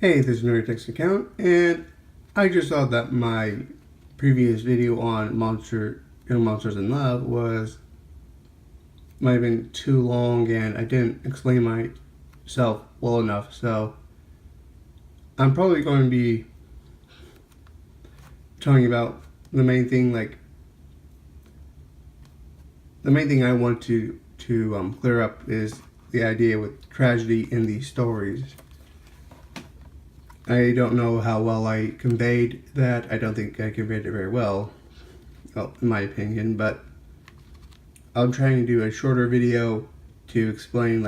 Hey, this is NerdTech's account, and I just saw that my previous video on Monsters in Love might have been too long, and I didn't explain myself well enough. So I'm probably going to be telling you about the main thing, the main thing I want to clear up is the idea with tragedy in these stories. I don't know how well I conveyed that. I don't think I conveyed it very well, in my opinion, but I'm trying to do a shorter video to explain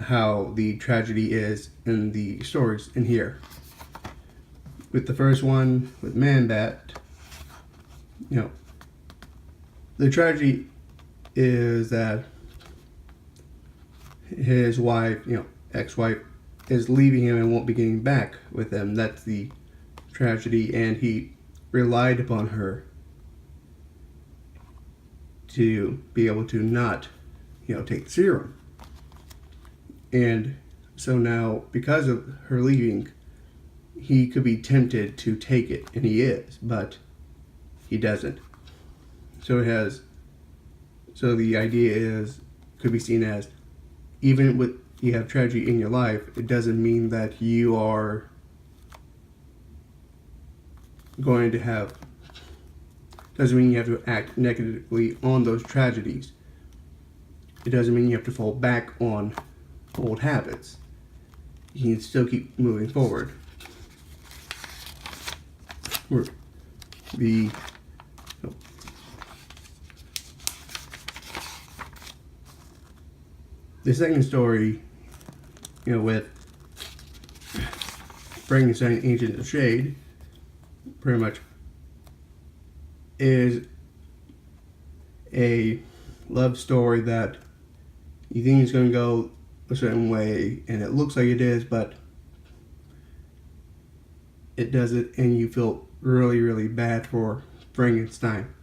how the tragedy is in the stories in here. With the first one, with Man-Bat, the tragedy is that his wife, ex-wife, is leaving him and won't be getting back with him. That's the tragedy, and he relied upon her to be able to not, take the serum. And so now, because of her leaving, he could be tempted to take it, and he is, but he doesn't. So the idea could be seen as, even with you have tragedy in your life, it doesn't mean that you are doesn't mean you have to act negatively on those tragedies. It doesn't mean you have to fall back on old habits. You can still keep moving forward. The second story, with Frankenstein, Agent of Shade, pretty much is a love story that you think is going to go a certain way, and it looks like it is, but it doesn't, and you feel really, really bad for Frankenstein.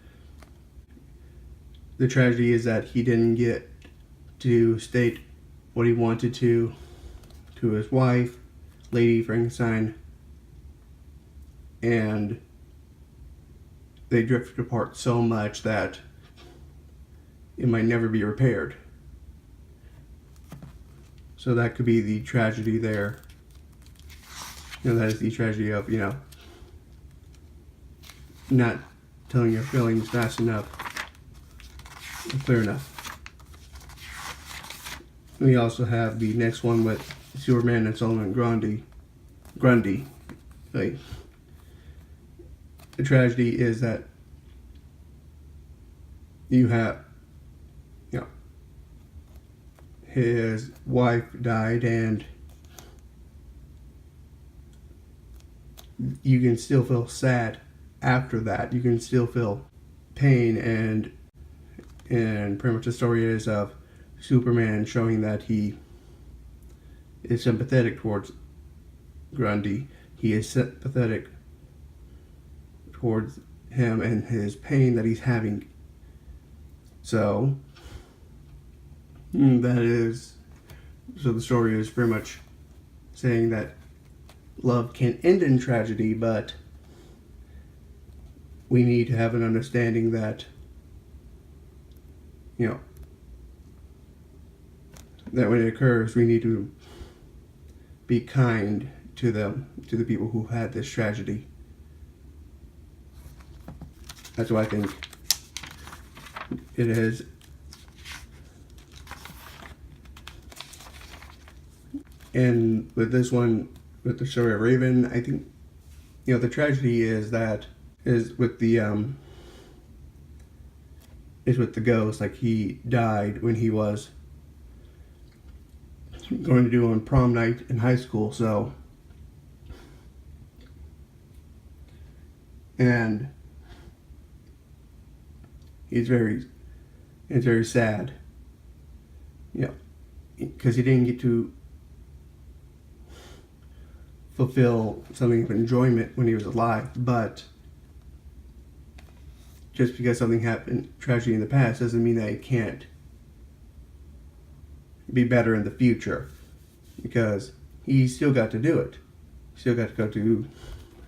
The tragedy is that he didn't get to state what he wanted to his wife, Lady Frankenstein, and they drifted apart so much that it might never be repaired. So that could be the tragedy there. That is the tragedy of, not telling your feelings fast enough or clear enough. We also have the next one with Superman and Solomon Grundy. The tragedy is that you have, his wife died, and you can still feel sad after that. You can still feel pain, and pretty much the story is of Superman showing that he is sympathetic towards Grundy. He is sympathetic towards him and his pain that he's having. So the story is pretty much saying that love can end in tragedy, but we need to have an understanding that, that when it occurs, we need to be kind to the people who had this tragedy. That's what I think it is. And with this one, with the story of Raven, I think, the tragedy is with the ghost. Like, he died when he was going to do on prom night in high school, and it's very sad, because he didn't get to fulfill something of enjoyment when he was alive. But just because something happened, tragedy in the past, doesn't mean that it can't be better in the future, because he still got to do it. He still got to go to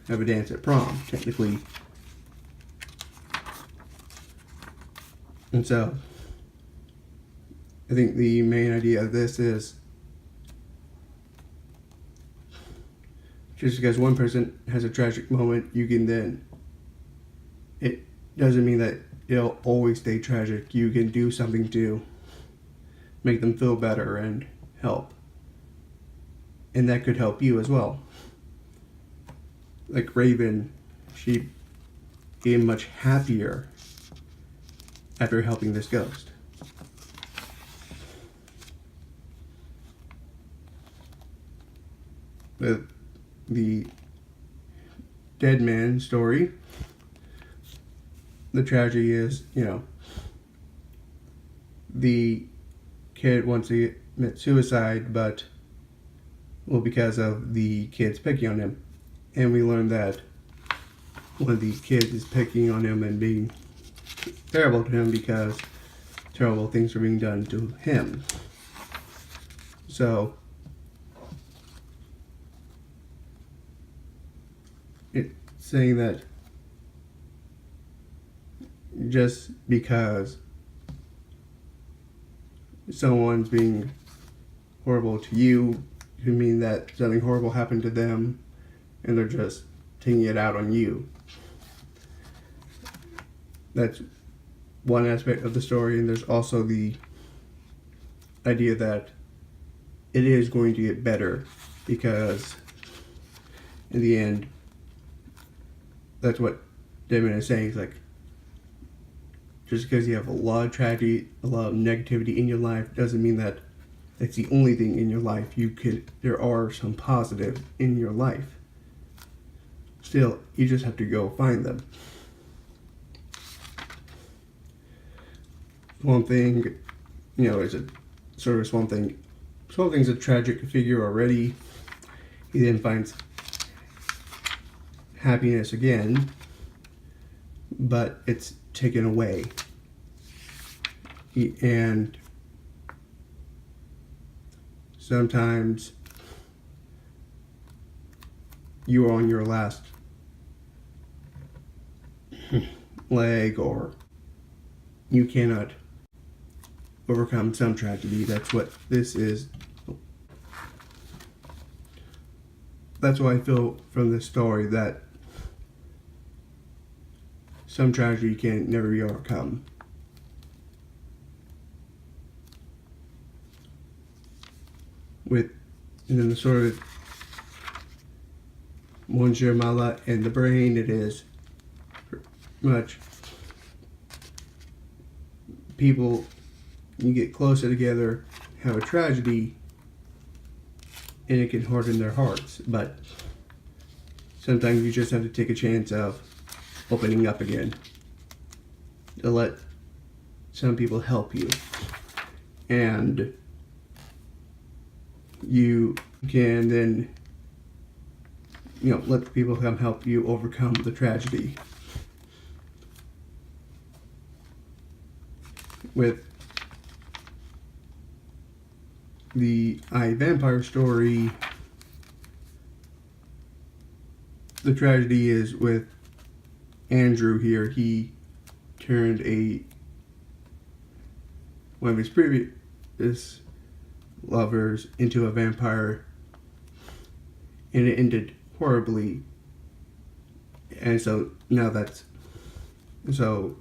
have a dance at prom, technically. And so, I think the main idea of this is just because one person has a tragic moment, you can then, it doesn't mean that it'll always stay tragic. You can do something to make them feel better and help. And that could help you as well. Like Raven, she became much happier after helping this ghost. With the dead man story, the tragedy is, the kid wants to commit suicide, but, well, because of the kids picking on him. And we learned that one of these kids is picking on him and being terrible to him because terrible things are being done to him. So, it's saying that just because someone's being horrible to you could mean that something horrible happened to them and they're just taking it out on you. That's one aspect of the story, and there's also the idea that it is going to get better because in the end, that's what Damon is saying. It's like, just because you have a lot of tragedy, a lot of negativity in your life, doesn't mean that it's the only thing in your life. There are some positive in your life. Still, you just have to go find them. Swamp Thing, is a sort of Swamp Thing. Swamp Thing's a tragic figure already. He then finds happiness again, but it's taken away. And sometimes you are on your last leg, or you cannot overcome some tragedy. That's what this is. That's why I feel from this story that some tragedy can never be overcome. And then the sort of Monsieur Mala and the brain, it is much people, you get closer together, have a tragedy, and it can harden their hearts. But sometimes you just have to take a chance of opening up again to let some people help you, and you can then let the people come help you overcome the tragedy. With the iVampire story, the tragedy is with Andrew here. He turned one of his previous lovers into a vampire, and it ended horribly. And so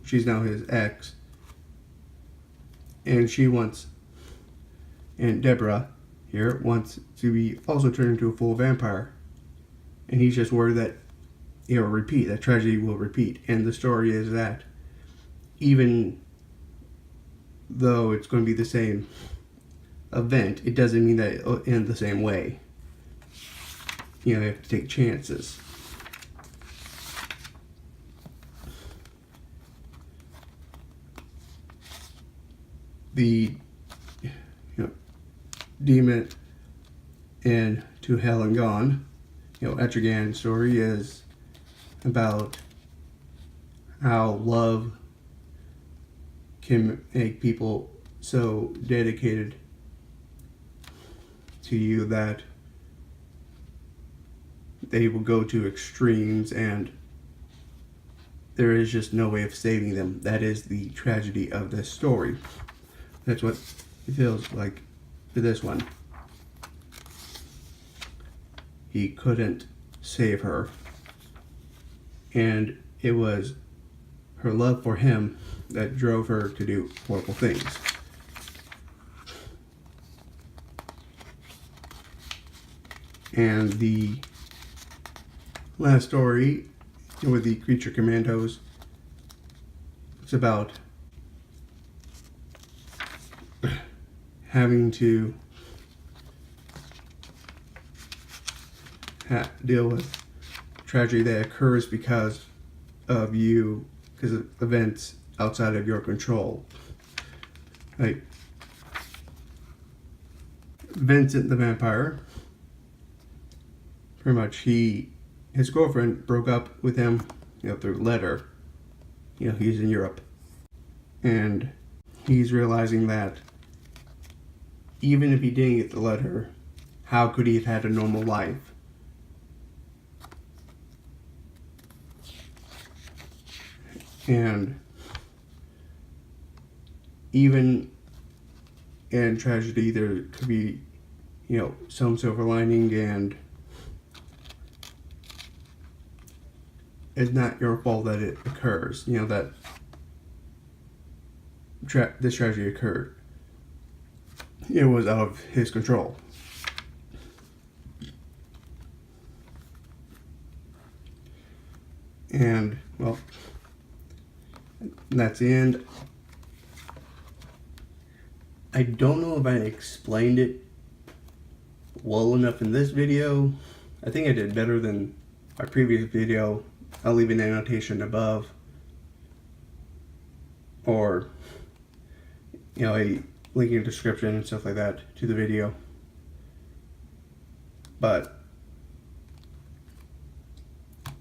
she's now his ex, and Deborah here wants to be also turned into a full vampire, and he's just worried that it will repeat, that tragedy will repeat. And the story is that even though it's going to be the same event, it doesn't mean that it'll end the same way. You have to take chances. The Demon and To Hell and Gone, Etrigan story is about how love can make people so dedicated to you that they will go to extremes, and there is just no way of saving them. That is the tragedy of this story. That's what it feels like for this one. He couldn't save her, and it was her love for him that drove her to do horrible things. And the last story with the Creature Commandos, it's about having to deal with tragedy that occurs because of events outside of your control. Like Vincent the vampire, pretty much his girlfriend broke up with him, through letter. He's in Europe, and he's realizing that even if he didn't get the letter, how could he have had a normal life? And even in tragedy, there could be, some silver lining, and it's not your fault that it occurs. That this tragedy occurred. It was out of his control. And, well, that's the end. I don't know if I explained it well enough in this video. I think I did better than my previous video. I'll leave an annotation above, or a link in the description and stuff like that to the video. But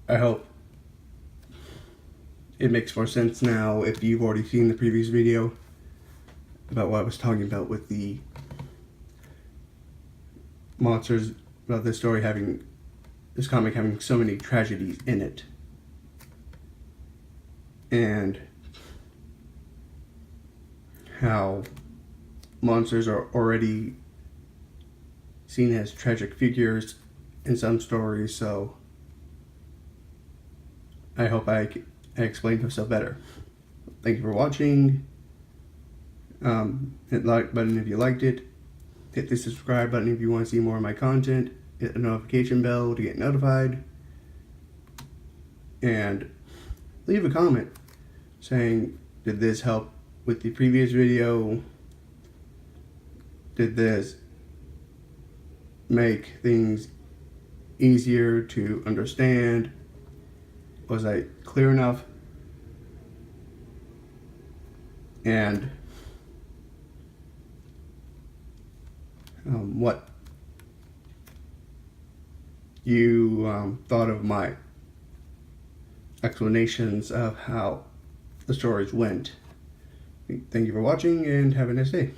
I hope it makes more sense now if you've already seen the previous video about what I was talking about with the monsters, about this comic having so many tragedies in it. And how monsters are already seen as tragic figures in some stories, so I hope I explained myself better. Thank you for watching. Hit the like button if you liked it. Hit the subscribe button if you want to see more of my content. Hit the notification bell to get notified. And leave a comment saying, did this help with the previous video? Did this make things easier to understand? Was I clear enough? And what you thought of my explanations of how the stories went. Thank you for watching, and have a nice day.